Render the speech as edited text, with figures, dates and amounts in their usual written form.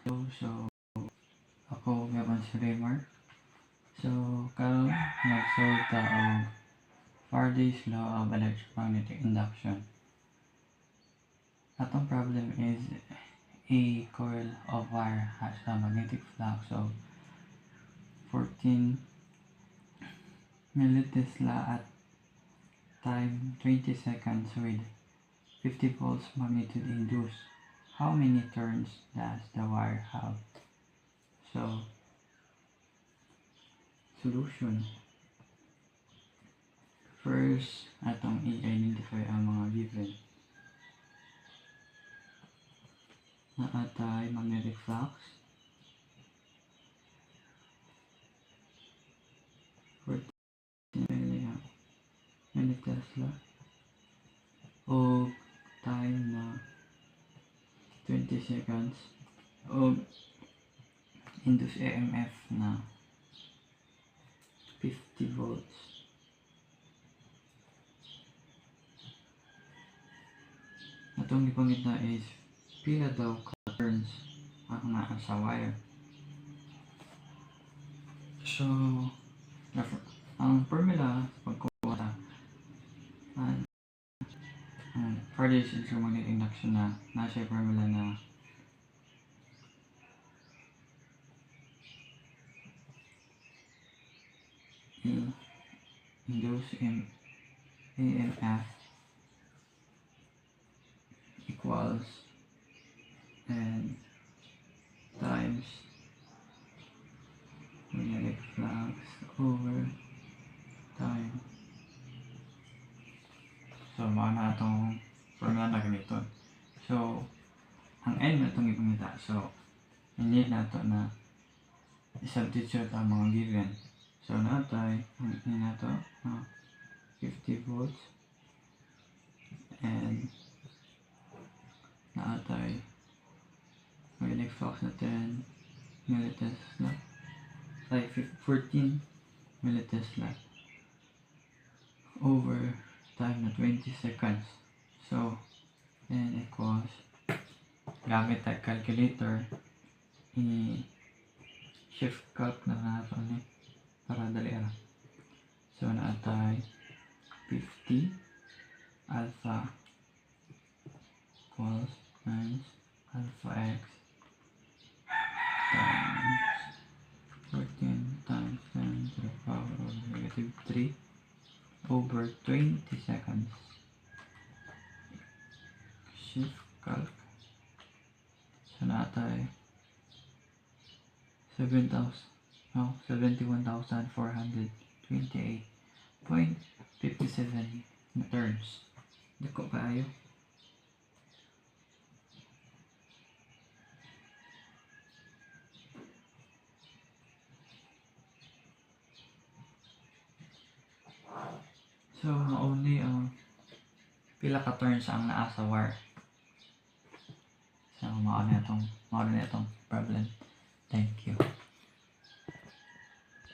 So, ako gaban si Raymar. So, karon nag-solve ta og Faraday's law of electromagnetic induction. Atong problem is a coil of wire has a magnetic flux of 14 millitesla at time 20 seconds with 50 volts magnitude induced. How many turns does the wire have? So, solution. First, atong i-identify ang mga given. Naatay magnetic flux, 14 millitesla, o time na 20 seconds, o induced EMF na 50 volts. Atong ipangita is pila daw ka turns ang naa sa wire. So, ang formula sa pagkuha ang Faraday's electromagnetic induction na nasa formula na induced EMF equals and times magnetic flux over time. So, mao na itong formula na ganito. So, ang N na itong ipangita. So, hindi na ito na i-substitute ang mga given. So, naatay, ang N na ito, 50 volts, and naatay magnetic flux na 10 millitesla, like 14 millitesla over time na 20 seconds. So, N equals, gamit ang calculator, i-shift calc na nato ni para dali ra. So, naatay 50 alpha equals times alpha x times 14 times 10 to the power of negative 3 over 20 seconds. Shift calc. So, naatay 71,428.57 na turns. Dako kaayo. So, only pila ka turns ang naa sa wire. So, mao na itong problem. Thank you.